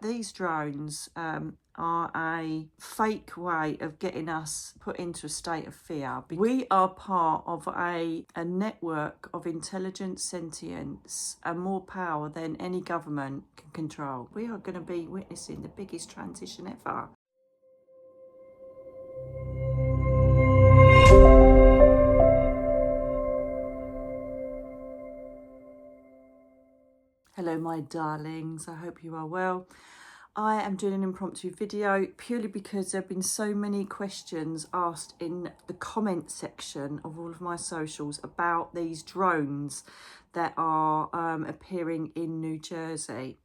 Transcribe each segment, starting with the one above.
These drones are a fake way of getting us put into a state of fear. We are part of a network of intelligent sentience and more power than any government can control. We are going to be witnessing the biggest transition ever. Hello my darlings, I hope you are well. I am doing an impromptu video purely because there have been so many questions asked in the comment section of all of my socials about these drones that are appearing in New Jersey.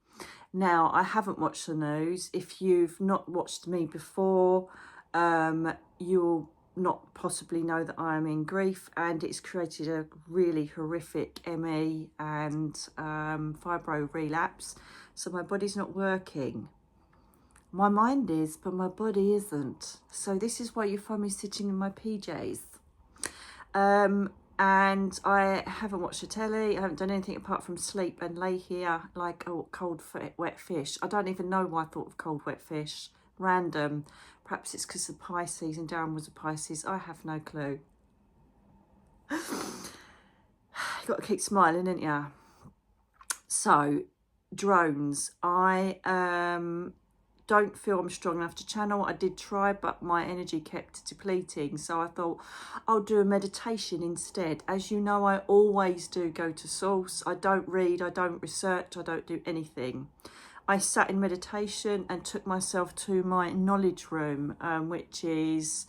Now, I haven't watched the news. If you've not watched me before, you'll not possibly know that I am in grief, and it's created a really horrific ME and fibro relapse. So my body's not working. My mind is, but my body isn't. So this is why you find me sitting in my PJs. And I haven't watched the telly. I haven't done anything apart from sleep and lay here like a cold, wet fish. I don't even know why I thought of cold, wet fish. Random. Perhaps it's because of Pisces and Darren was a Pisces. I have no clue. You've got to keep smiling, ain't ya? So, drones. I don't feel I'm strong enough to channel. I did try, but my energy kept depleting. So I thought I'll do a meditation instead. As you know, I always do go to source. I don't read, I don't research, I don't do anything. I sat in meditation and took myself to my knowledge room, which is,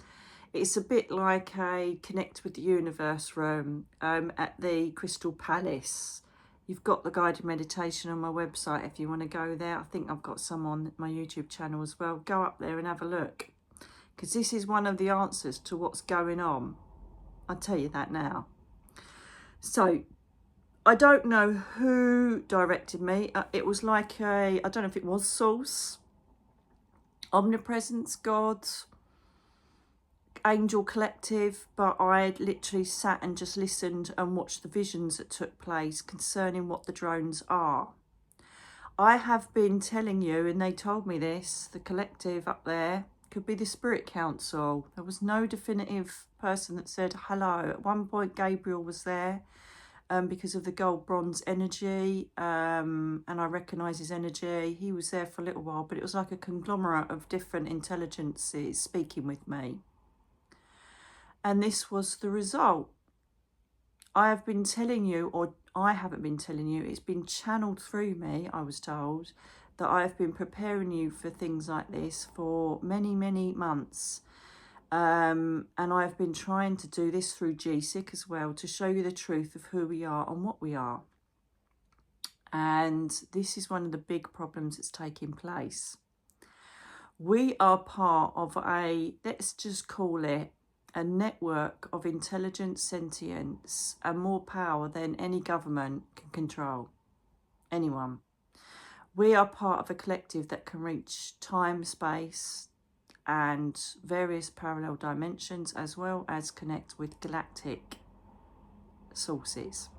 it's a bit like a connect with the universe room at the Crystal Palace. You've got the guided meditation on my website if you want to go there. I think I've got some on my YouTube channel as well. Go up there and have a look, because this is one of the answers to what's going on. I'll tell you that now. So, I don't know who directed me. It was like I don't know if it was Source, Omnipresence, God, Angel Collective, but I literally sat and just listened and watched the visions that took place concerning what the drones are. I have been telling you, and they told me this, the collective up there could be the Spirit Council. There was no definitive person that said hello. At one point, Gabriel was there. Because of the gold bronze energy, and I recognise his energy. He was there for a little while, but it was like a conglomerate of different intelligences speaking with me. And this was the result. I have been telling you, or I haven't been telling you, it's been channeled through me, I was told, that I have been preparing you for things like this for many, many months. And I've been trying to do this through GSIC as well, to show you the truth of who we are and what we are. And this is one of the big problems that's taking place. We are part of a, let's just call it, a network of intelligent sentience and more power than any government can control. Anyone. We are part of a collective that can reach time, space, and various parallel dimensions, as well as connect with galactic sources.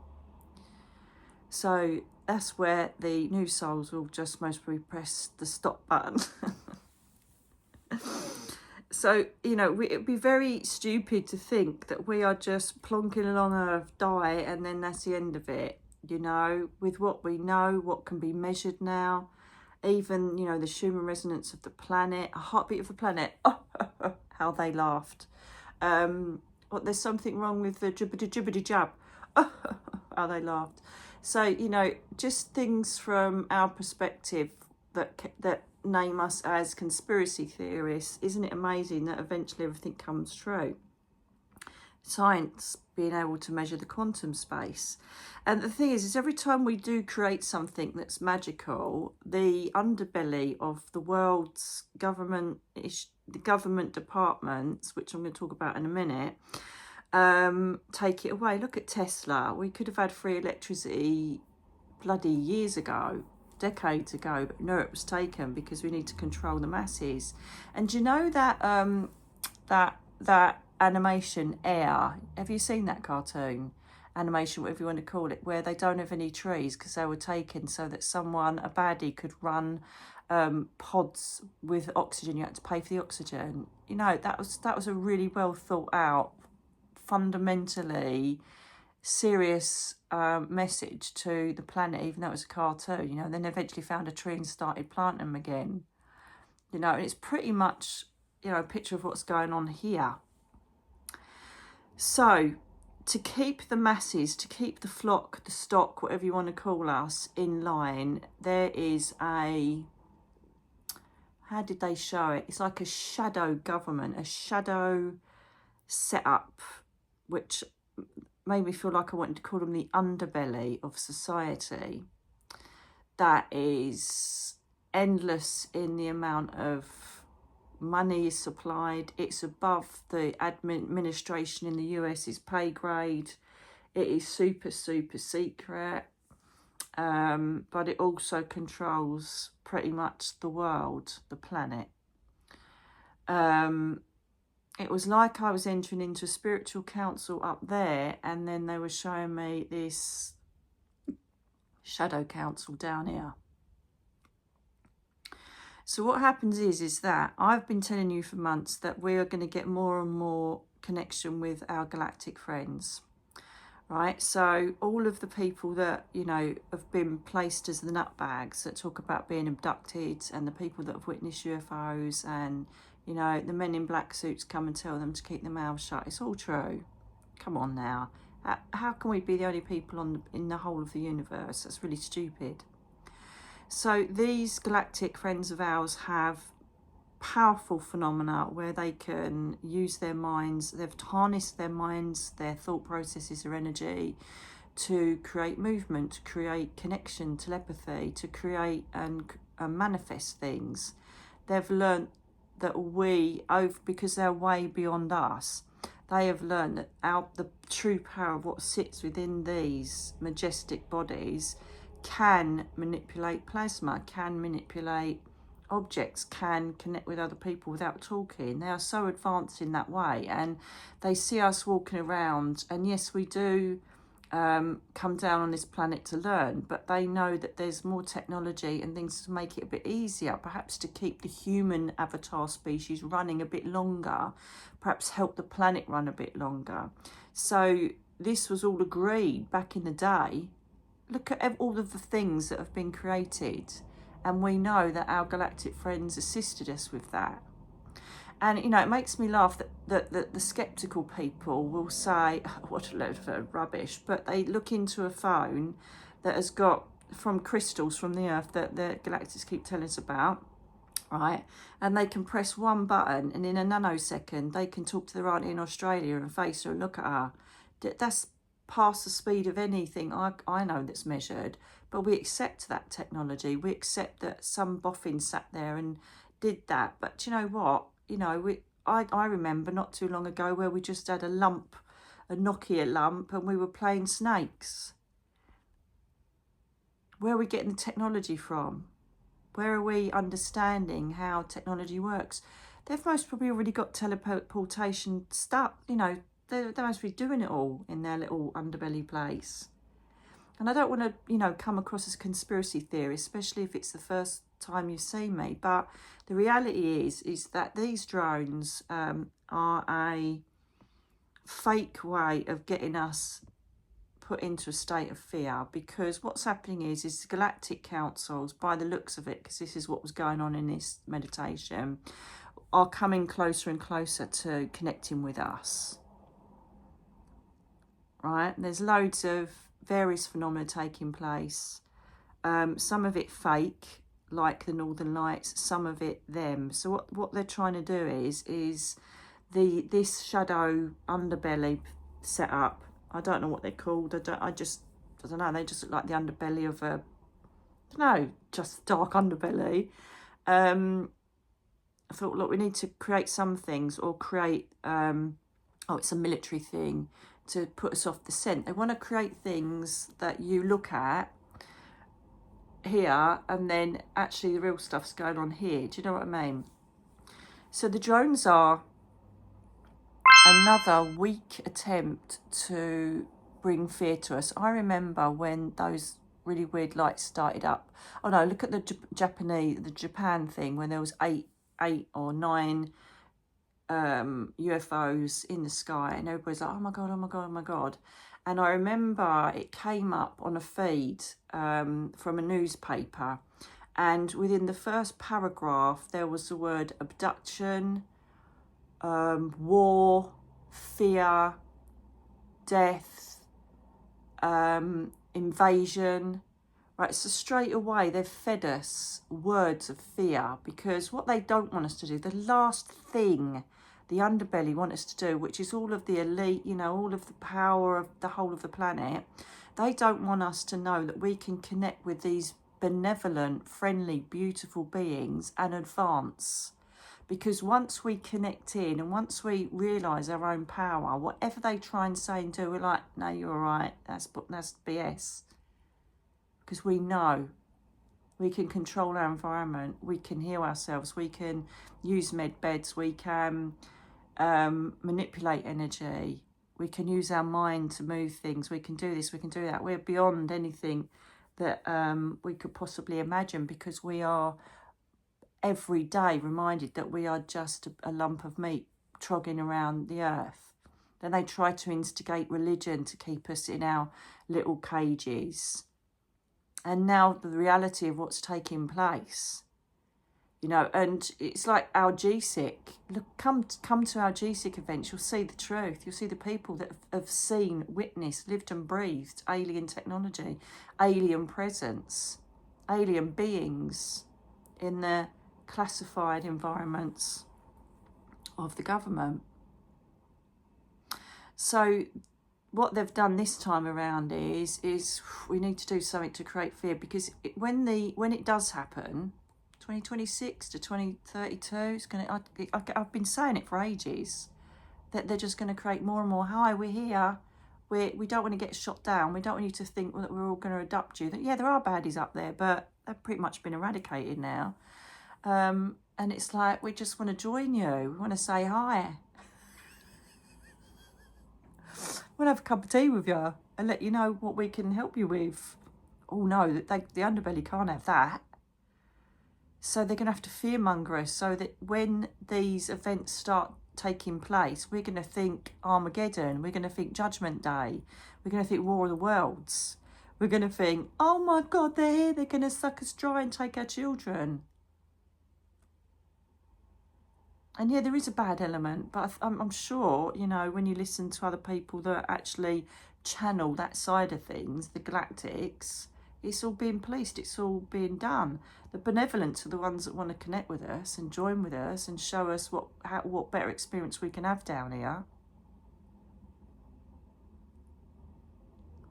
So that's where the new souls will just most probably press the stop button. So, you know, it'd be very stupid to think that we are just plonking along Earth, die, and then that's the end of it. You know, with what we know, what can be measured now, even, you know, the Schumann resonance of the planet, a heartbeat of the planet. Oh, how they laughed. But there's something wrong with the jibbity jab. Oh, how they laughed. So, you know, just things from our perspective that name us as conspiracy theorists. Isn't it amazing that eventually everything comes true? Science being able to measure the quantum space. And the thing is every time we do create something that's magical, the underbelly of the world's government, the government departments, which I'm going to talk about in a minute, take it away. Look at Tesla. We could have had free electricity bloody years ago, decades ago, but no, it was taken because we need to control the masses. And do you know that that animation Air, have you seen that cartoon animation, whatever you want to call it, where they don't have any trees because they were taken so that someone, a baddie, could run pods with oxygen. You had to pay for the oxygen. You know, that was a really well thought out, fundamentally serious message to the planet, even though it was a cartoon. You know, then eventually found a tree and started planting them again. You know, and it's pretty much, you know, a picture of what's going on here. So to keep the masses, to keep the flock, the stock, whatever you want to call us, in line, there is a, how did they show it? It's like a shadow government, a shadow setup, which made me feel like I wanted to call them the underbelly of society, that is endless in the amount of money is supplied. It's above the administration in the US's pay grade. It is super, super secret. But it also controls pretty much the world, the planet. It was like I was entering into a spiritual council up there, and then they were showing me this shadow council down here. So what happens is that I've been telling you for months that we are going to get more and more connection with our galactic friends, right? So all of the people that, you know, have been placed as the nutbags that talk about being abducted, and the people that have witnessed UFOs, and, you know, the men in black suits come and tell them to keep their mouths shut. It's all true. Come on now. How can we be the only people in the whole of the universe? That's really stupid. So these galactic friends of ours have powerful phenomena where they can use their minds. They've harnessed their minds, their thought processes, their energy to create movement, to create connection, telepathy, to create and manifest things. They've learned that because they're way beyond us, they have learned that the true power of what sits within these majestic bodies can manipulate plasma, can manipulate objects, can connect with other people without talking. They are so advanced in that way, and they see us walking around, and yes, we do come down on this planet to learn, but they know that there's more technology and things to make it a bit easier, perhaps to keep the human avatar species running a bit longer, perhaps help the planet run a bit longer. So this was all agreed back in the day. Look at all of the things that have been created, and we know that our galactic friends assisted us with that. And, you know, it makes me laugh that the sceptical people will say, oh, what a load of rubbish, but they look into a phone that has got from crystals from the earth that the galactics keep telling us about, right? And they can press one button, and in a nanosecond they can talk to their auntie in Australia and face her and look at her. That's past the speed of anything I know that's measured, but we accept that technology. We accept that some boffin sat there and did that. But you know what? You know, I remember not too long ago where we just had a Nokia lump, and we were playing snakes. Where are we getting the technology from? Where are we understanding how technology works? They've most probably already got teleportation stuff, you know. They must be doing it all in their little underbelly place. And I don't want to, you know, come across as a conspiracy theorist, especially if it's the first time you've seen me. But the reality is that these drones are a fake way of getting us put into a state of fear, because what's happening is the galactic councils, by the looks of it, because this is what was going on in this meditation, are coming closer and closer to connecting with us. Right, there's loads of various phenomena taking place, some of it fake, like the Northern Lights, some of it them. So what they're trying to do is this shadow underbelly setup. I don't know what they're called. I don't know. They just look like the underbelly of a, I don't know, just dark underbelly. I thought, look, we need to create some things, or create it's a military thing to put us off the scent. They want to create things that you look at here, and then actually the real stuff's going on here. Do you know what I mean? So the drones are another weak attempt to bring fear to us. I remember when those really weird lights started up. Oh no, look at the Japan thing when there was eight or nine UFOs in the sky, and everybody's like, oh my god, oh my god, oh my god. And I remember it came up on a feed from a newspaper, and within the first paragraph there was the word abduction, war, fear, death, invasion. Right, so straight away they've fed us words of fear, because what they don't want us to do, the last thing the underbelly want us to do, which is all of the elite, you know, all of the power of the whole of the planet, they don't want us to know that we can connect with these benevolent, friendly, beautiful beings and advance. Because once we connect in and once we realise our own power, whatever they try and say and do, we're like, no, you're all right, that's BS. Because we know we can control our environment, we can heal ourselves, we can use med beds, we can manipulate energy, we can use our mind to move things, we can do this, we can do that. We're beyond anything that we could possibly imagine, because we are every day reminded that we are just a lump of meat trogging around the earth. Then they try to instigate religion to keep us in our little cages. And now the reality of what's taking place, you know, and it's like our GSIC. Look, come to our GSIC events, you'll see the truth. You'll see the people that have seen, witnessed, lived and breathed alien technology, alien presence, alien beings in the classified environments of the government. So what they've done this time around is we need to do something to create fear, because when it does happen, 2026 to 2032, it's gonna. I've been saying it for ages, that they're just going to create more and more. Hi, we're here. We don't want to get shot down. We don't want you to think that we're all going to adopt you. That yeah, there are baddies up there, but they've pretty much been eradicated now. And it's like, we just want to join you. We want to say hi. We'll have a cup of tea with you and let you know what we can help you with. Oh no, the underbelly can't have that. So they're going to have to fearmonger us, so that when these events start taking place, we're going to think Armageddon, we're going to think Judgment Day, we're going to think War of the Worlds. We're going to think, oh my God, they're here, they're going to suck us dry and take our children. And yeah, there is a bad element, but I'm sure, you know, when you listen to other people that actually channel that side of things, the Galactics, it's all being policed, it's all being done. The benevolent are the ones that want to connect with us and join with us and show us what better experience we can have down here.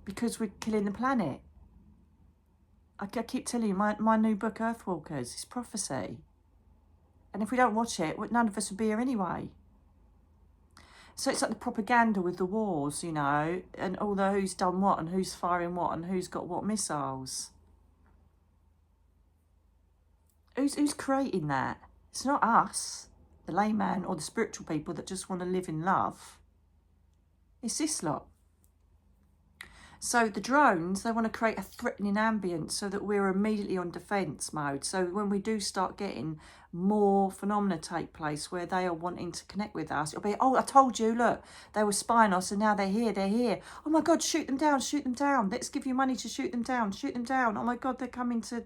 Because we're killing the planet. I keep telling you, my new book, Earthwalkers, is prophecy. And if we don't watch it, none of us would be here anyway. So it's like the propaganda with the wars, you know, and all the who's done what and who's firing what and who's got what missiles. Who's creating that? It's not us, the layman or the spiritual people that just want to live in love. It's this lot. So the drones, they want to create a threatening ambience so that we're immediately on defence mode. So when we do start getting more phenomena take place where they are wanting to connect with us, it'll be, oh, I told you, look, they were spying us and now they're here. Oh my God, shoot them down. Let's give you money to shoot them down. Oh my God, they're coming to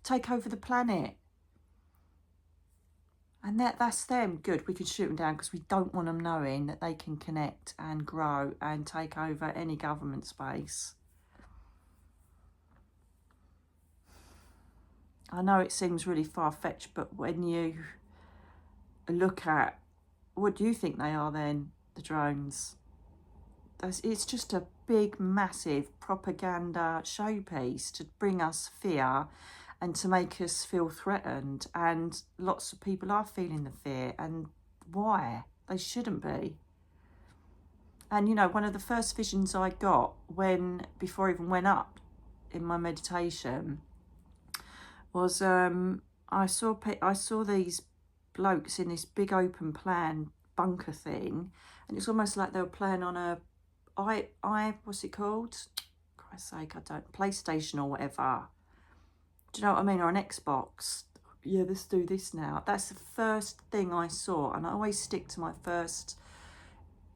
take over the planet. And that's them. Good, we can shoot them down because we don't want them knowing that they can connect and grow and take over any government space. I know it seems really far-fetched, but when you look at, what do you think they are then, the drones? It's just a big, massive propaganda showpiece to bring us fear and to make us feel threatened. And lots of people are feeling the fear. And why? They shouldn't be. And, you know, one of the first visions I got before I even went up in my meditation was I saw these blokes in this big open plan bunker thing. And it's almost like they were playing on what's it called? Christ's sake, I don't, PlayStation or whatever. Do you know what I mean? Or an Xbox. Yeah, let's do this now. That's the first thing I saw. And I always stick to my first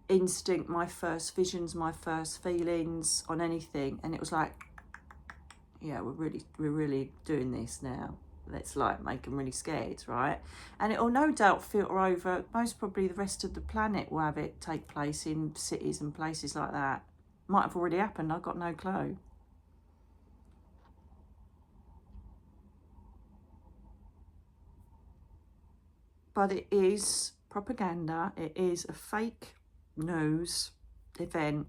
instinct, my first visions, my first feelings on anything. And it was like, yeah, we're really doing this now. Let's like make them really scared, right? And it'll no doubt filter over. Most probably the rest of the planet will have it take place in cities and places like that. Might have already happened. I've got no clue. But it is propaganda. It is a fake news event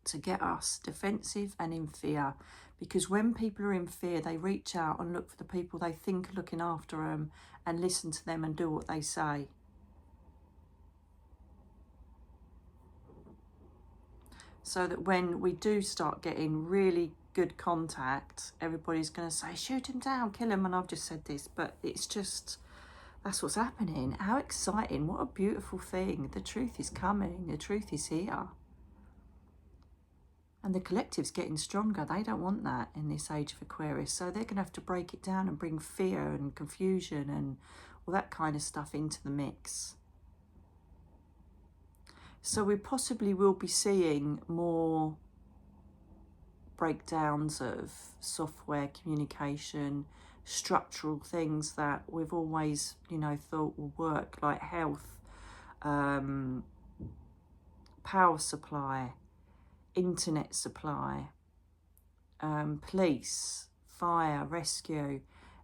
to get us defensive and in fear. Because when people are in fear, they reach out and look for the people they think are looking after them and listen to them and do what they say. So that when we do start getting really good contact, everybody's going to say, shoot him down, kill him. And I've just said this, but it's just, that's what's happening. How exciting. What a beautiful thing. The truth is coming. The truth is here. And the collective's getting stronger. They don't want that in this age of Aquarius. So they're going to have to break it down and bring fear and confusion and all that kind of stuff into the mix. So we possibly will be seeing more breakdowns of software, communication, structural things that we've always, you know, thought will work, like health, power supply, internet supply, police, fire, rescue.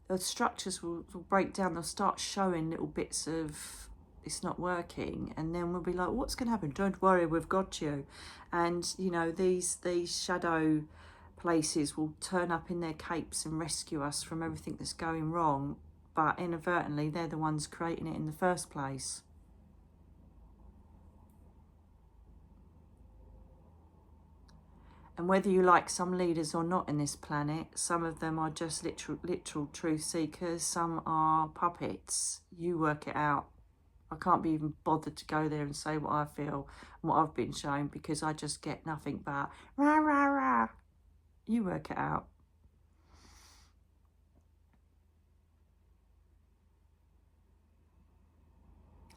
Those structures will break down. They'll start showing little bits of it's not working, and then we'll be like, what's going to happen? Don't worry, we've got you. And you know, these shadow places will turn up in their capes and rescue us from everything that's going wrong, but inadvertently they're the ones creating it in the first place. And whether you like some leaders or not in this planet, some of them are just literal truth seekers, some are puppets. You work it out. I can't be even bothered to go there and say what I feel and what I've been shown, because I just get nothing but rah, rah, rah. You work it out.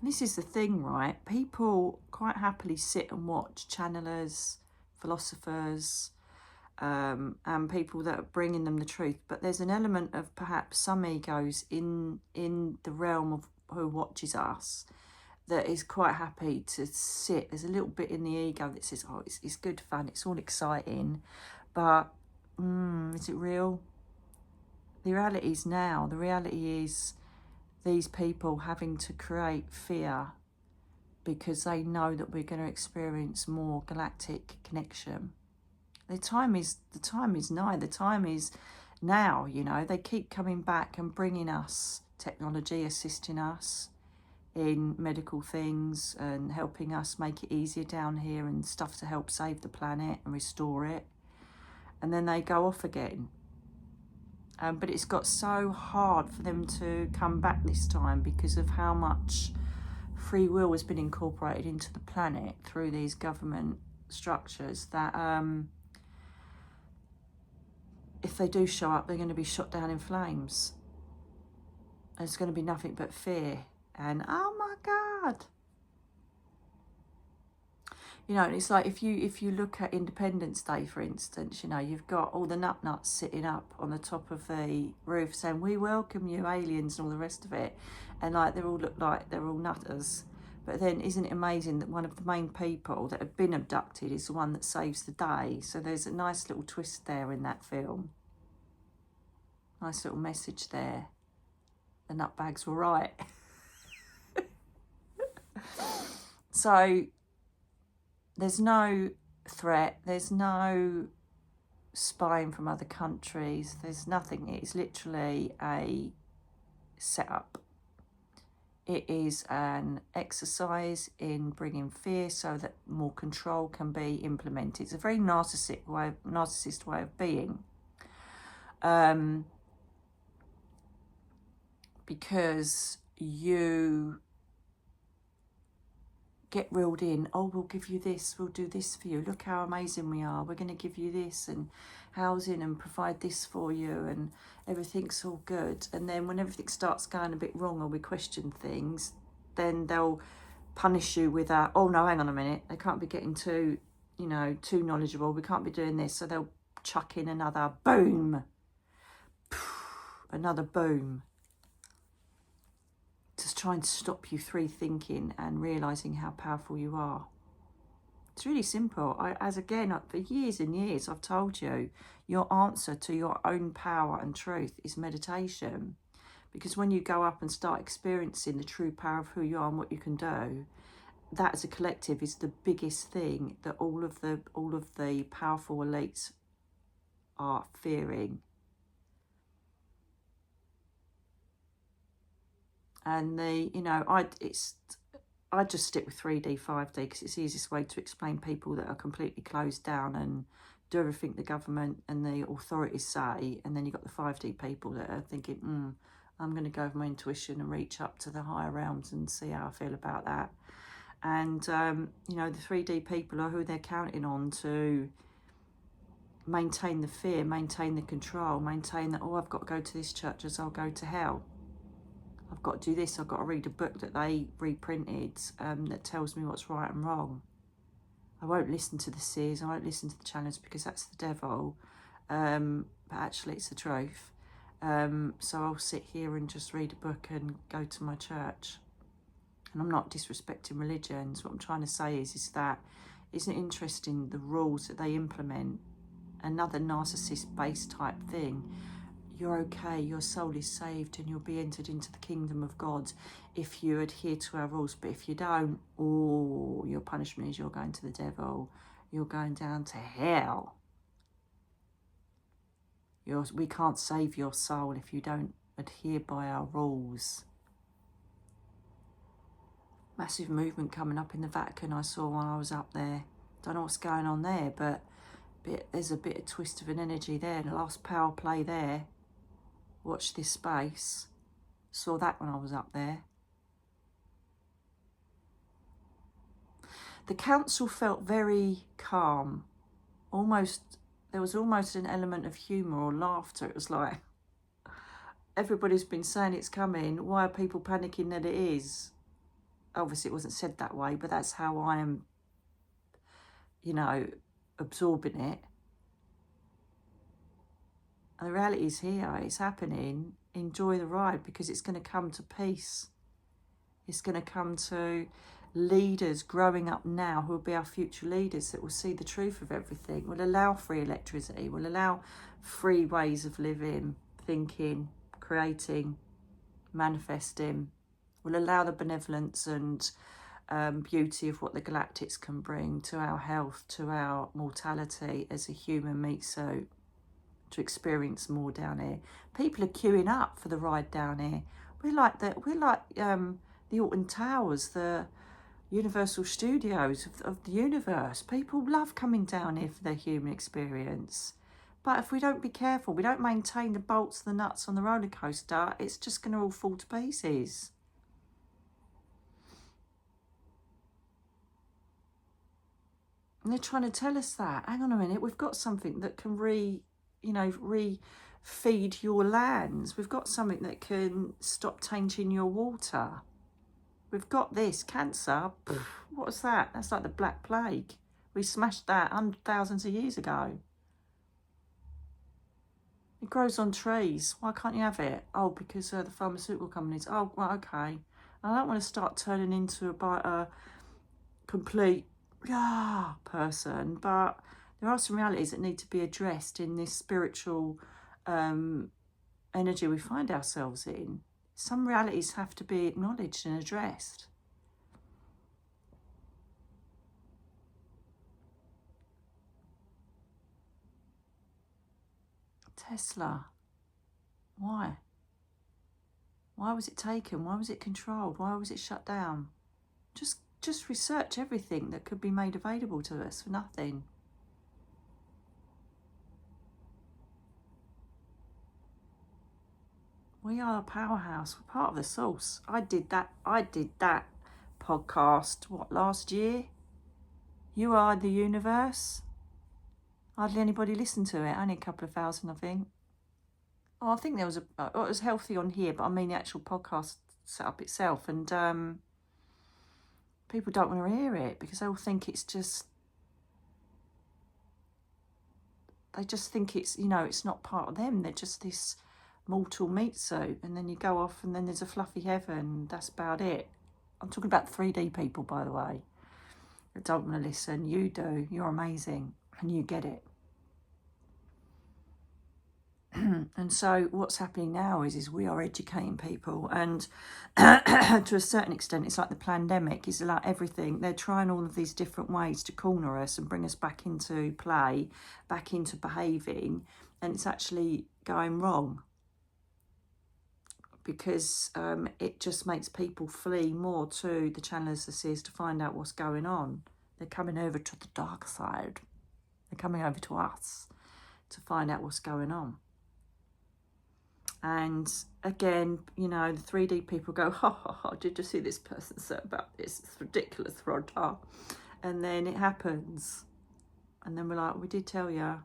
This is the thing, right? People quite happily sit and watch channelers, philosophers, and people that are bringing them the truth. But there's an element of perhaps some egos in the realm of who watches us that is quite happy to sit. There's a little bit in the ego that says, oh, it's good fun, it's all exciting, but is it real? The reality is now, the reality is these people having to create fear because they know that we're going to experience more galactic connection. The time is nigh. The time is now, you know. They keep coming back and bringing us technology, assisting us in medical things and helping us make it easier down here and stuff to help save the planet and restore it. And then they go off again. But it's got so hard for them to come back this time because of how much free will has been incorporated into the planet through these government structures that if they do show up, they're going to be shot down in flames. There's going to be nothing but fear and oh my God. You know, it's like if you look at Independence Day, for instance, you know, you've got all the nuts sitting up on the top of the roof saying, we welcome you, aliens, and all the rest of it. And like, they all look like they're all nutters. But then isn't it amazing that one of the main people that have been abducted is the one that saves the day? So there's a nice little twist there in that film. Nice little message there. The nutbags were right. So there's no threat, there's no spying from other countries, there's nothing. It's literally a setup. It is an exercise in bringing fear so that more control can be implemented. It's a very narcissist way of being. Because you get reeled in. Oh, we'll give you this, we'll do this for you. Look how amazing we are. We're going to give you this and housing and provide this for you, and everything's all good. And then when everything starts going a bit wrong or we question things, then they'll punish you with a, oh no, hang on a minute, they can't be getting too, you know, too knowledgeable. We can't be doing this. So they'll chuck in another boom, another boom, to try and stop you through thinking and realising how powerful you are. It's really simple. For years and years, I've told you, your answer to your own power and truth is meditation. Because when you go up and start experiencing the true power of who you are and what you can do, that as a collective is the biggest thing that all of the powerful elites are fearing. And I just stick with 3D, 5D because it's the easiest way to explain people that are completely closed down and do everything the government and the authorities say. And then you've got the 5D people that are thinking, I'm going to go with my intuition and reach up to the higher realms and see how I feel about that. And, the 3D people are who they're counting on to maintain the fear, maintain the control, maintain that, oh, I've got to go to this church as I'll go to hell. I've got to do this, I've got to read a book that they reprinted that tells me what's right and wrong. I won't listen to the seers, I won't listen to the channels because that's the devil, but actually it's the truth. So I'll sit here and just read a book and go to my church. And I'm not disrespecting religions. What I'm trying to say is that isn't it interesting the rules that they implement? Another narcissist-based type thing. You're okay, your soul is saved and you'll be entered into the kingdom of God if you adhere to our rules. But if you don't, your punishment is you're going to the devil. You're going down to hell. We can't save your soul if you don't adhere by our rules. Massive movement coming up in the Vatican I saw while I was up there. Don't know what's going on there, but there's a bit of twist of an energy there. The last power play there. Watch this space. Saw that when I was up there. The council felt very calm. There was almost an element of humour or laughter. It was like, everybody's been saying it's coming. Why are people panicking that it is? Obviously it wasn't said that way, but that's how I am, absorbing it. And the reality is here, it's happening. Enjoy the ride because it's going to come to peace. It's going to come to leaders growing up now who will be our future leaders that will see the truth of everything, will allow free electricity, will allow free ways of living, thinking, creating, manifesting, will allow the benevolence and beauty of what the Galactics can bring to our health, to our mortality as a human meat suit, to experience more down here. People are queuing up for the ride down here. We're like the Alton Towers, the Universal Studios of the universe. People love coming down here for their human experience. But if we don't be careful, we don't maintain the bolts, the nuts on the roller coaster, it's just going to all fall to pieces. And they're trying to tell us that. Hang on a minute, we've got something that can re-feed your lands. We've got something that can stop tainting your water. We've got this. Cancer, what's that? That's like the Black Plague. We smashed that thousands of years ago. It grows on trees. Why can't you have it? Oh, because the pharmaceutical companies. Oh, right, okay. I don't want to start turning into a complete person, but there are some realities that need to be addressed in this spiritual energy we find ourselves in. Some realities have to be acknowledged and addressed. Tesla. Why? Why was it taken? Why was it controlled? Why was it shut down? Just research everything that could be made available to us for nothing. We are a powerhouse. We're part of the source. I did that podcast, last year? You Are the Universe. Hardly anybody listened to it, only a couple of thousand, I think. Oh, I think there was it was healthy on here, but I mean the actual podcast setup itself, and people don't want to hear it because they all think it's just, they just think it's, it's not part of them. They're just this mortal meat suit, and then you go off and then there's a fluffy heaven. That's about it. I'm talking about 3D people, by the way, that don't want to listen. You do. You're amazing and you get it. And so what's happening now is we are educating people, and to a certain extent it's like the pandemic. It's like everything, they're trying all of these different ways to corner us and bring us back into play, back into behaving, and it's actually going wrong because it just makes people flee more to the channels this is to find out what's going on. They're coming over to the dark side. They're coming over to us to find out what's going on. And again, the 3D people go, ha ha ha, did you see this person say about this? It's ridiculous, Rod. And then it happens. And then we're like, we did tell you.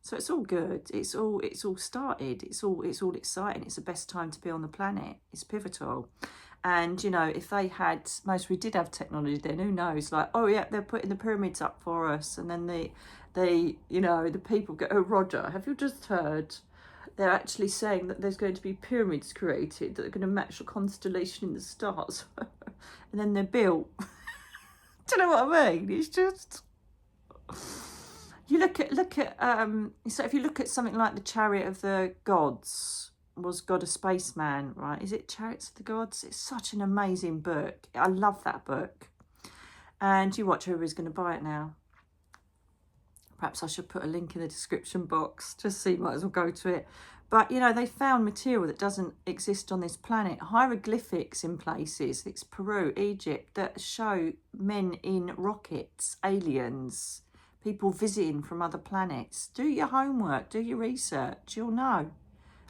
So it's all good. It's all started. It's all exciting. It's the best time to be on the planet. It's pivotal. And, if they had, we did have technology then, who knows? Like, oh yeah, they're putting the pyramids up for us. And then the people go, oh, Roger, have you just heard? They're actually saying that there's going to be pyramids created that are going to match the constellation in the stars. And then they're built. Do you know what I mean? It's just, you look at, so if you look at something like the Chariot of the Gods, was God a spaceman, right? Is it Chariots of the Gods? It's such an amazing book. I love that book. And you watch whoever's going to buy it now. Perhaps I should put a link in the description box, just so you might as well go to it. But, they found material that doesn't exist on this planet. Hieroglyphics in places, it's Peru, Egypt, that show men in rockets, aliens, people visiting from other planets. Do your homework, do your research, you'll know.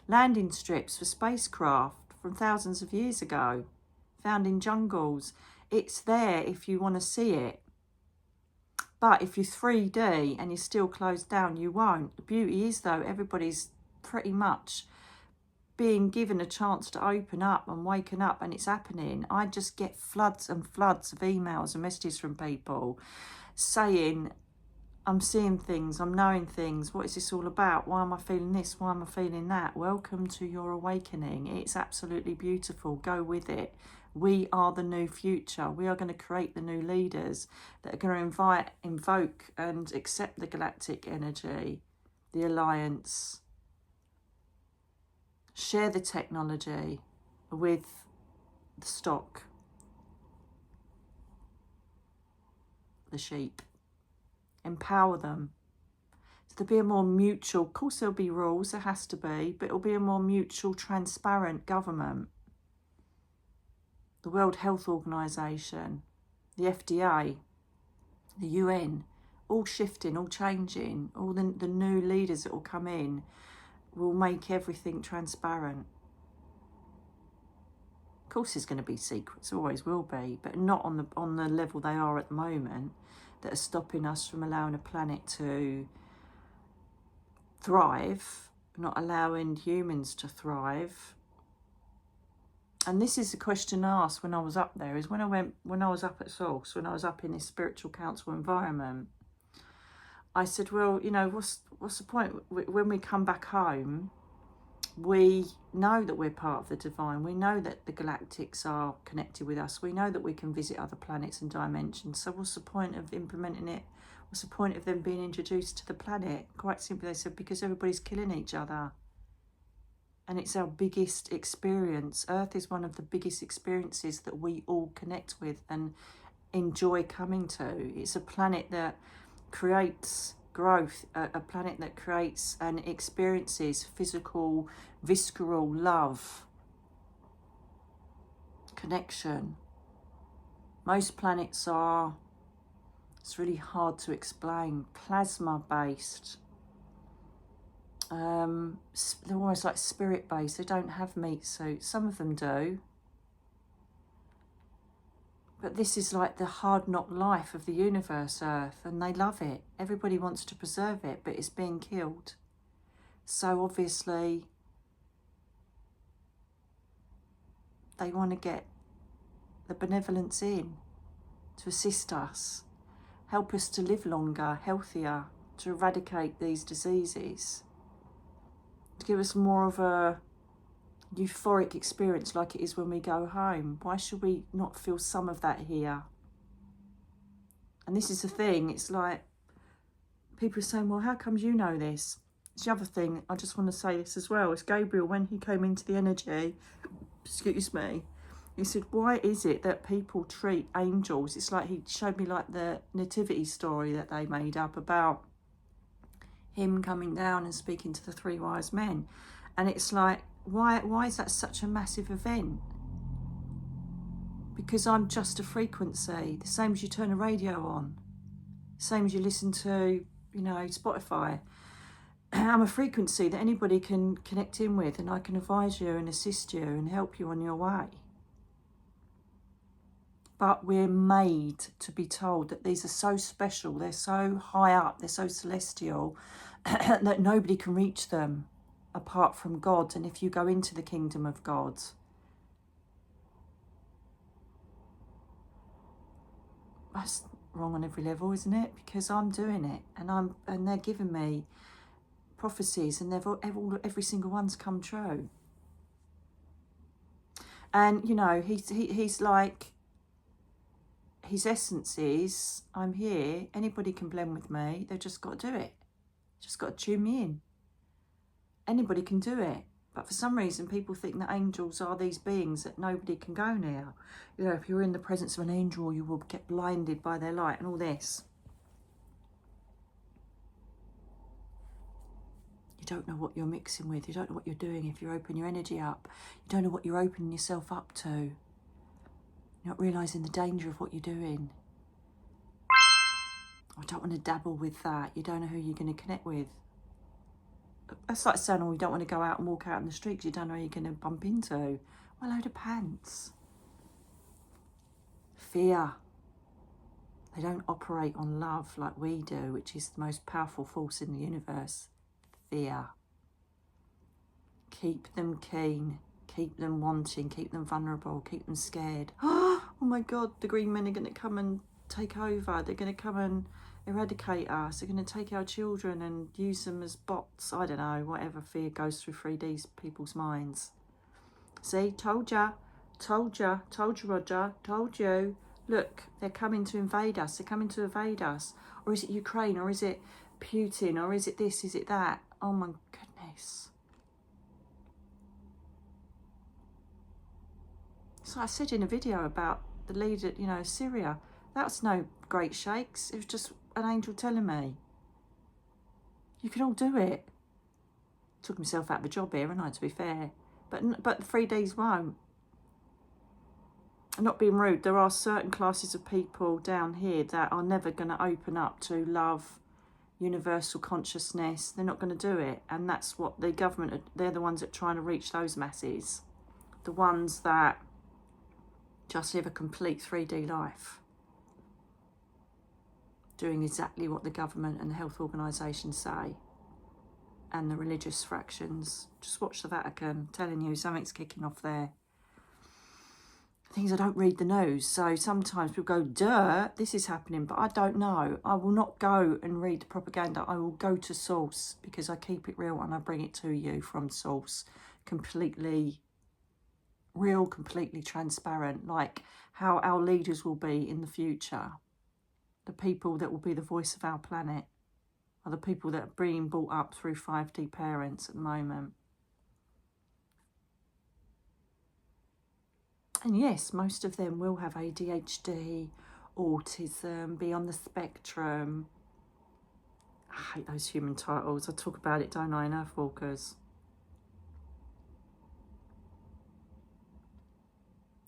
Landing strips for spacecraft from thousands of years ago, found in jungles. It's there if you want to see it. But if you're 3D and you're still closed down, you won't. The beauty is, though, everybody's pretty much being given a chance to open up and waken up, and it's happening. I just get floods and floods of emails and messages from people saying, I'm seeing things, I'm knowing things, what is this all about? Why am I feeling this? Why am I feeling that? Welcome to your awakening. It's absolutely beautiful. Go with it. We are the new future. We are going to create the new leaders that are going to invoke and accept the galactic energy, the alliance, share the technology with the stock, the sheep. Empower them. So there'll be a more mutual, of course there'll be rules, there has to be, but it'll be a more mutual, transparent government. The World Health Organization, the FDA, the UN, all shifting, all changing, all the new leaders that will come in will make everything transparent. Of course there's going to be secrets, always will be, but not on the level they are at the moment, that are stopping us from allowing a planet to thrive, not allowing humans to thrive. And this is the question asked when I was up there, is when I was up at Source, when I was up in this spiritual council environment, I said, well, what's the point? When we come back home, we know that we're part of the divine. We know that the galactics are connected with us. We know that we can visit other planets and dimensions. So what's the point of implementing it? What's the point of them being introduced to the planet? Quite simply, they said, because everybody's killing each other. And it's our biggest experience. Earth is one of the biggest experiences that we all connect with and enjoy coming to. It's a planet that creates growth, a planet that creates and experiences physical, visceral love, connection. Most planets are, it's really hard to explain, plasma-based. They're almost like spirit-based. They don't have meat suits. Some of them do. But this is like the hard knock life of the universe, Earth, and they love it. Everybody wants to preserve it, but it's being killed. So obviously they want to get the benevolence in to assist us, help us to live longer, healthier, to eradicate these diseases, to give us more of a euphoric experience like it is when we go home. Why should we not feel some of that here? And this is the thing, it's like people are saying, well, how comes you know this? It's the other thing, I just want to say this as well. It's Gabriel, when he came into the energy, excuse me, he said, why is it that people treat angels? It's like he showed me like the nativity story that they made up about him coming down and speaking to the 3 wise men. And it's like, why is that such a massive event? Because I'm just a frequency, the same as you turn a radio on, same as you listen to, you know, Spotify. I'm a frequency that anybody can connect in with, and I can advise you and assist you and help you on your way. But we're made to be told that these are so special, they're so high up, they're so celestial, that nobody can reach them apart from God. And if you go into the kingdom of God, that's wrong on every level, isn't it? Because I'm doing it, and they're giving me prophecies, and every single one's come true. And you know, he's like, his essence is, I'm here, anybody can blend with me, they've just got to do it, just got to tune me in. Anybody can do it, but for some reason people think that angels are these beings that nobody can go near. You know, if you're in the presence of an angel, you will get blinded by their light and all this. You don't know what you're mixing with, you don't know what you're doing if you open your energy up, you don't know what you're opening yourself up to. You're not realising the danger of what you're doing. I don't want to dabble with that. You don't know who you're going to connect with. That's like saying, oh, you don't want to go out and walk out in the streets. You don't know who you're going to bump into. Well, a load of pants. Fear. They don't operate on love like we do, which is the most powerful force in the universe. Fear. Keep them keen. Keep them wanting. Keep them vulnerable. Keep them scared. Oh my God, the green men are going to come and take over. They're going to come and eradicate us. They're going to take our children and use them as bots. I don't know, whatever fear goes through 3D's people's minds. See, told ya, Roger, told you. Look, they're coming to invade us. They're coming to evade us. Or is it Ukraine? Or is it Putin? Or is it this? Is it that? Oh my goodness. So I said in a video about the leader, you know, Syria. That's no great shakes. It was just an angel telling me, you can all do it. Took myself out of a job here, and I, to be fair. But the 3Ds won't. I'm not being rude. There are certain classes of people down here that are never going to open up to love, universal consciousness. They're not going to do it. And that's what the government, they're the ones that are trying to reach those masses. The ones that just live a complete 3D life, doing exactly what the government and the health organisations say, and the religious fractions. Just watch the Vatican. I'm telling you, something's kicking off there. Things I don't read the news, so sometimes people go, duh, this is happening, but I don't know. I will not go and read the propaganda. I will go to source, because I keep it real and I bring it to you from source, completely real, completely transparent, like how our leaders will be in the future. The people that will be the voice of our planet are the people that are being brought up through 5D parents at the moment. And yes, most of them will have ADHD, autism, be on the spectrum. I hate those human titles. I talk about it, don't I, in Earthwalkers.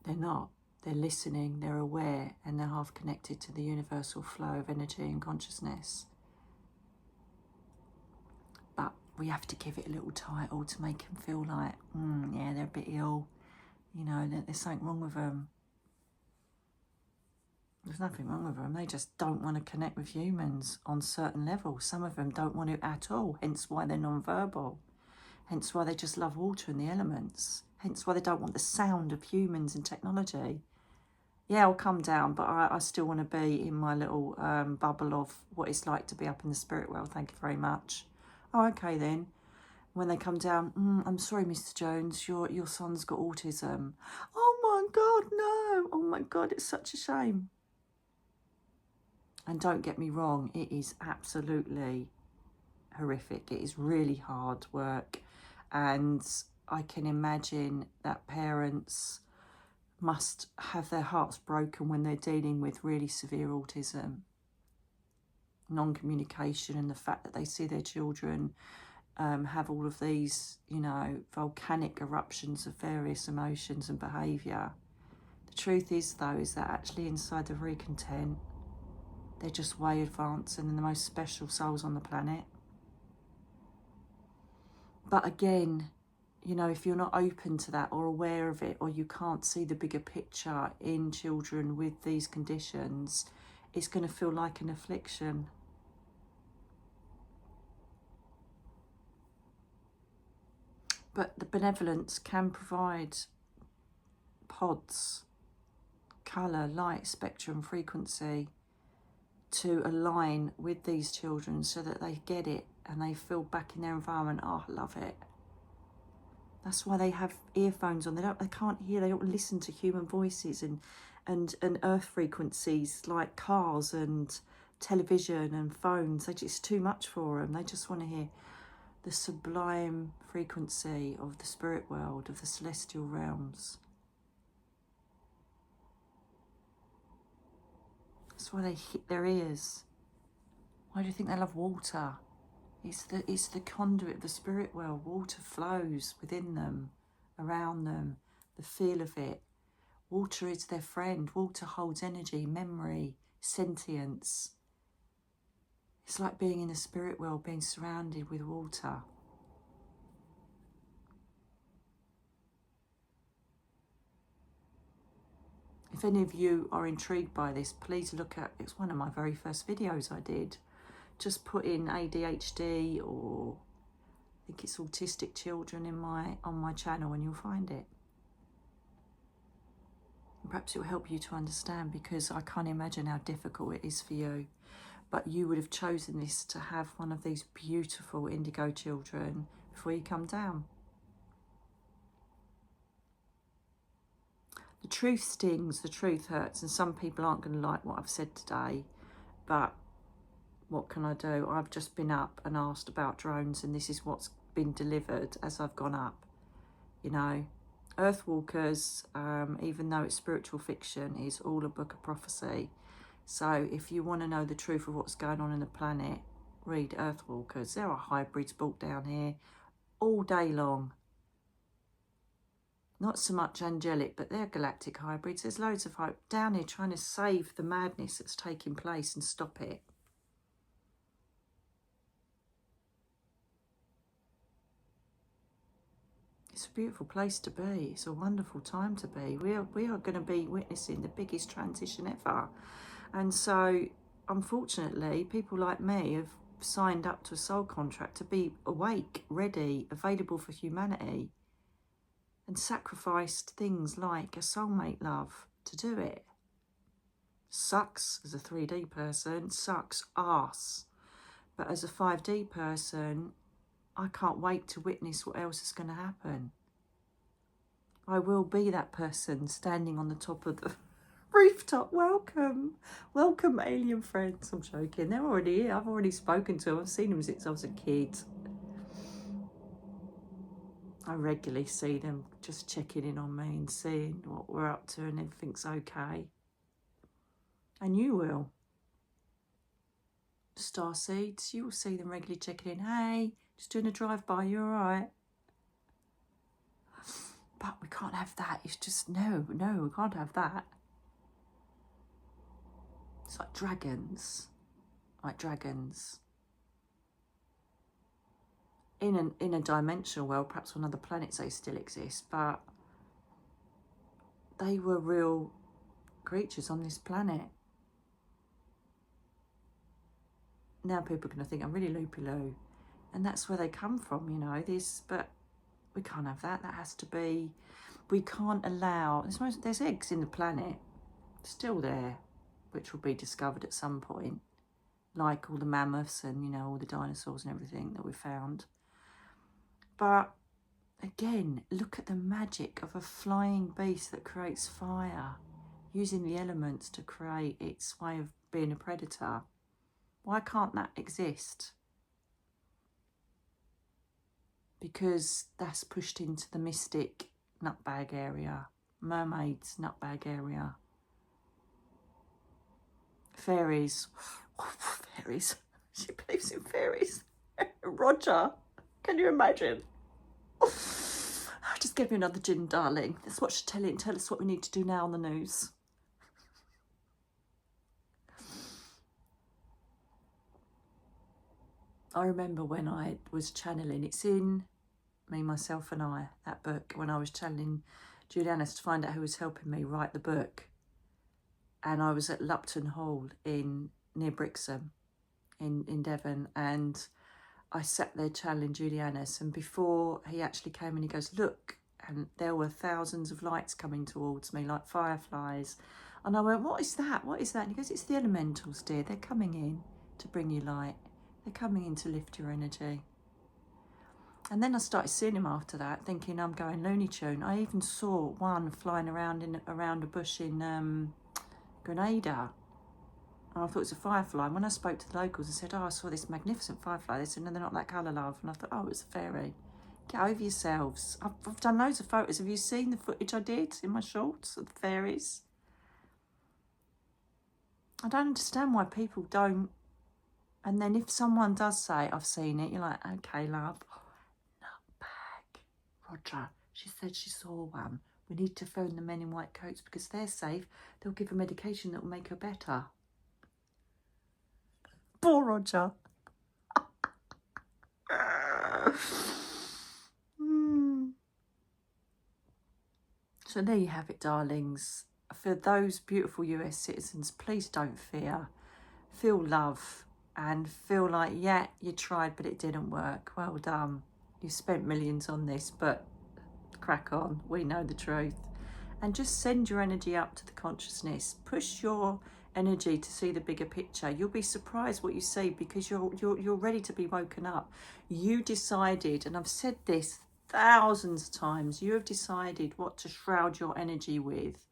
They're not. They're listening, they're aware, and they're half connected to the universal flow of energy and consciousness. But we have to give it a little title to make them feel like, yeah, they're a bit ill. You know, there's something wrong with them. There's nothing wrong with them. They just don't want to connect with humans on certain levels. Some of them don't want to at all, hence why they're non-verbal. Hence why they just love water and the elements. Hence why they don't want the sound of humans and technology. Yeah, I'll come down, but I still want to be in my little bubble of what it's like to be up in the spirit world. Thank you very much. Oh, okay then. When they come down, I'm sorry, Mr. Jones, your son's got autism. Oh my God, no. Oh my God, it's such a shame. And don't get me wrong, it is absolutely horrific. It is really hard work. And I can imagine that parents must have their hearts broken when they're dealing with really severe autism, non-communication, and the fact that they see their children have all of these, you know, volcanic eruptions of various emotions and behaviour. The truth is, though, is that actually inside they're very content. They're just way advanced and the most special souls on the planet. But again, you know, if you're not open to that or aware of it, or you can't see the bigger picture in children with these conditions, it's going to feel like an affliction. But the benevolence can provide pods, colour, light, spectrum, frequency, to align with these children so that they get it and they feel back in their environment. Oh, I love it. That's why they have earphones on. They can't hear, they don't listen to human voices and earth frequencies like cars and television and phones. It's too much for them. They just want to hear the sublime frequency of the spirit world, of the celestial realms. That's why they hit their ears. Why do you think they love water? It's the conduit of the spirit world. Water flows within them, around them, the feel of it. Water is their friend. Water holds energy, memory, sentience. It's like being in the spirit world, being surrounded with water. If any of you are intrigued by this, please look at, it's one of my very first videos I did. Just put in ADHD or I think it's autistic children on my channel and you'll find it. And perhaps it will help you to understand, because I can't imagine how difficult it is for you. But you would have chosen this to have one of these beautiful indigo children before you come down. The truth stings, the truth hurts, and some people aren't going to like what I've said today, but what can I do? I've just been up and asked about drones, and this is what's been delivered as I've gone up. You know, Earthwalkers, even though it's spiritual fiction, is all a book of prophecy. So if you want to know the truth of what's going on in the planet, read Earthwalkers. There are hybrids brought down here all day long. Not so much angelic, but they're galactic hybrids. There's loads of hype down here trying to save the madness that's taking place and stop it. It's a beautiful place to be. It's a wonderful time to be. We are going to be witnessing the biggest transition ever. And so, unfortunately, people like me have signed up to a soul contract to be awake, ready, available for humanity, and sacrificed things like a soulmate love to do it. Sucks as a 3D person, sucks arse. But as a 5D person, I can't wait to witness what else is going to happen. I will be that person standing on the top of the rooftop. Welcome alien friends. I'm joking, they're already here. I've already spoken to them. I've seen them since I was a kid. I regularly see them just checking in on me and seeing what we're up to and everything's okay. And you will. Starseeds, you will see them regularly checking in. Hey, just doing a drive-by, you all right? But we can't have that. It's just, no, we can't have that. It's like dragons. In a dimensional world, perhaps on other planets they still exist, but they were real creatures on this planet. now people are going to think I'm really loopy-loo. And that's where they come from, you know, this, but we can't have that. That has to be, we can't allow, there's eggs in the planet, still there, which will be discovered at some point, like all the mammoths and, you know, all the dinosaurs and everything that we found. But again, look at the magic of a flying beast that creates fire, using the elements to create its way of being a predator. Why can't that exist? Because that's pushed into the mystic nutbag area, mermaids nutbag area, fairies. Fairies. She believes in fairies. Roger, can you imagine? Just give me another gin, darling. Let's watch the telly and tell us what we need to do now on the news. I remember when I was channeling, it's in Me, Myself and I, that book, when I was channeling Julianus to find out who was helping me write the book. And I was at Lupton Hall near Brixham in Devon, and I sat there channeling Julianus, and before he actually came and he goes, look, and there were thousands of lights coming towards me like fireflies. And I went, what is that? What is that? And he goes, it's the elementals, dear. They're coming in to bring you light. They're coming in to lift your energy. And then I started seeing him after that, thinking I'm going Looney Tune. I even saw one flying around around a bush in Grenada. And I thought it was a firefly. And when I spoke to the locals, I said, oh, I saw this magnificent firefly. They said, no, they're not that colour, love. And I thought, oh, it's a fairy. Get over yourselves. I've done loads of photos. Have you seen the footage I did in my shorts of the fairies? I don't understand why people don't. And then if someone does say, I've seen it, you're like, okay, love. Nutbag. Roger, she said she saw one. We need to phone the men in white coats because they're safe. They'll give her medication that will make her better. Poor Roger. So there you have it, darlings. For those beautiful US citizens, please don't fear. Feel love and feel like, yeah, you tried, but it didn't work. Well done. You spent millions on this, but crack on. We know the truth. And just send your energy up to the consciousness. Push your energy to see the bigger picture. You'll be surprised what you see because you're ready to be woken up. You decided, and I've said this thousands of times, you have decided what to shroud your energy with.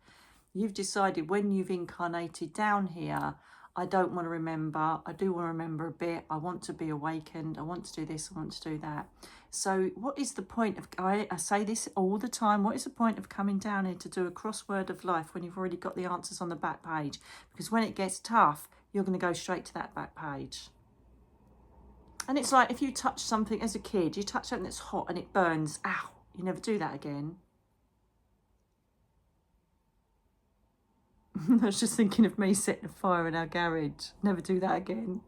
You've decided when you've incarnated down here, I don't want to remember. I do want to remember a bit. I want to be awakened. I want to do this. I want to do that. So what is the point of, I say this all the time, what is the point of coming down here to do a crossword of life when you've already got the answers on the back page? Because when it gets tough, you're going to go straight to that back page. And it's like if you touch something as a kid, you touch something that's hot and it burns, ow, you never do that again. I was just thinking of me setting a fire in our garage. Never do that again.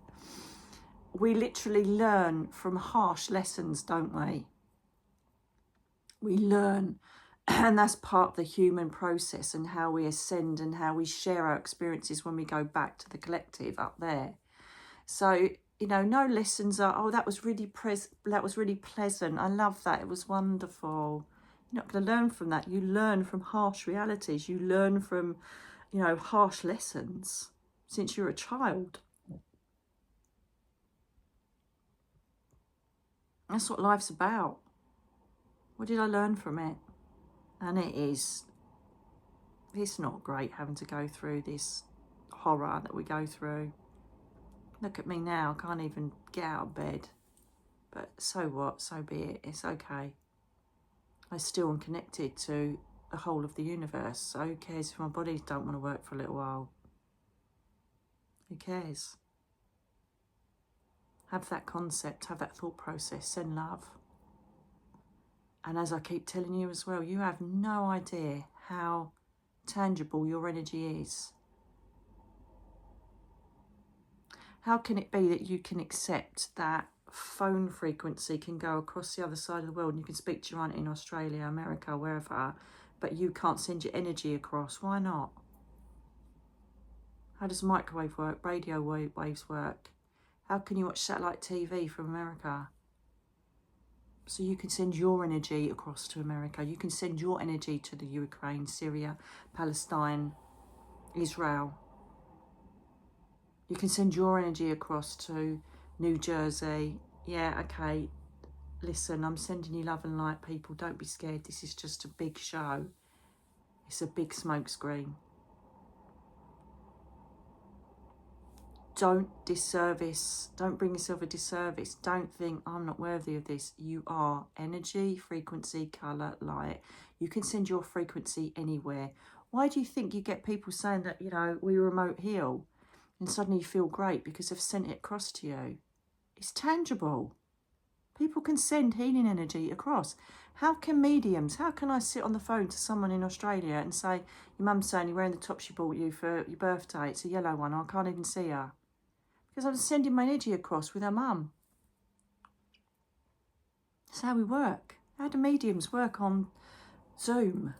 We literally learn from harsh lessons, don't we? We learn, and that's part of the human process and how we ascend and how we share our experiences when we go back to the collective up there. So, you know, no lessons are, oh, that was really pleasant. I love that. It was wonderful. You're not going to learn from that. You learn from harsh realities. You learn from, you know, harsh lessons since you're a child. That's what life's about. What did I learn from it? And it's not great having to go through this horror that we go through. Look at me now, I can't even get out of bed. But so what, so be it, it's okay. I still am connected to the whole of the universe, so who cares if my body don't want to work for a little while? Who cares? Have that concept, have that thought process, send love. And as I keep telling you as well, you have no idea how tangible your energy is. How can it be that you can accept that phone frequency can go across the other side of the world and you can speak to your aunt in Australia, America, wherever, but you can't send your energy across? Why not? How does microwave work? Radio waves work? How can you watch satellite TV from America? So you can send your energy across to America. You can send your energy to the Ukraine, Syria, Palestine, Israel. You can send your energy across to New Jersey. Yeah, okay. Listen, I'm sending you love and light, people. Don't be scared. This is just a big show. It's a big smoke screen. Don't disservice. Don't bring yourself a disservice. Don't think, I'm not worthy of this. You are energy, frequency, colour, light. You can send your frequency anywhere. Why do you think you get people saying that, you know, we remote heal and suddenly you feel great because they've sent it across to you? It's tangible. People can send healing energy across. How can mediums, how can I sit on the phone to someone in Australia and say, your mum's saying you're wearing the top she bought you for your birthday, it's a yellow one, I can't even see her. Because I'm sending my energy across with her mum. That's how we work. How do mediums work on Zoom?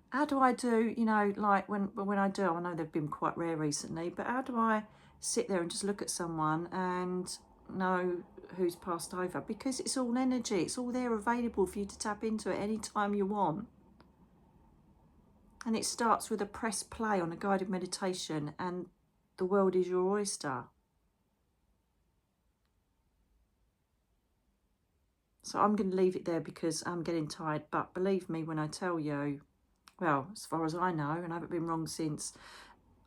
How do I do, you know, like when I do, I know they've been quite rare recently, but how do I sit there and just look at someone and know who's passed over? Because it's all energy. It's all there available for you to tap into at any time you want. And it starts with a press play on a guided meditation and the world is your oyster. So I'm going to leave it there because I'm getting tired. But believe me when I tell you, well, as far as I know, and I haven't been wrong since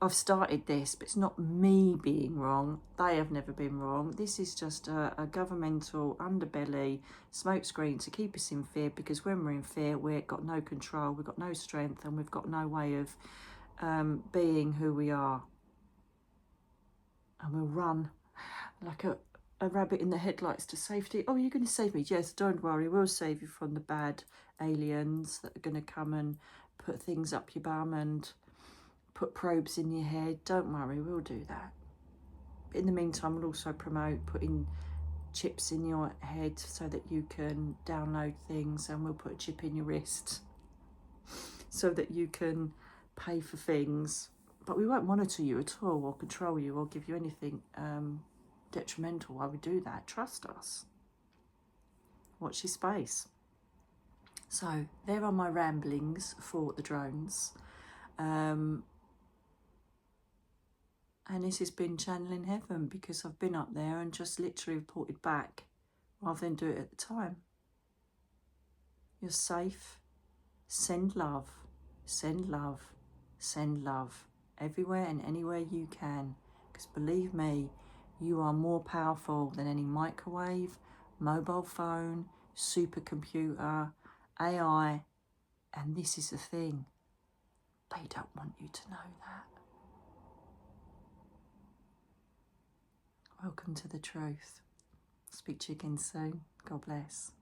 I've started this, but it's not me being wrong. They have never been wrong. This is just a governmental underbelly smokescreen to keep us in fear, because when we're in fear, we've got no control, we've got no strength, and we've got no way of being who we are. And we'll run like a rabbit in the headlights to safety. Oh, you're going to save me? Yes, don't worry. We'll save you from the bad aliens that are going to come and put things up your bum and put probes in your head. Don't worry, we'll do that. But in the meantime, we'll also promote putting chips in your head so that you can download things, and we'll put a chip in your wrist so that you can pay for things. But we won't monitor you at all or control you or give you anything detrimental while we do that. Trust us. Watch your space. So there are my ramblings for the drones. And this has been channeling heaven, because I've been up there and just literally reported back rather than do it at the time. You're safe. Send love. Send love. Send love. Everywhere and anywhere you can. Because believe me, you are more powerful than any microwave, mobile phone, supercomputer, AI. And this is the thing. They don't want you to know that. Welcome to the truth. Speak to you again soon. God bless.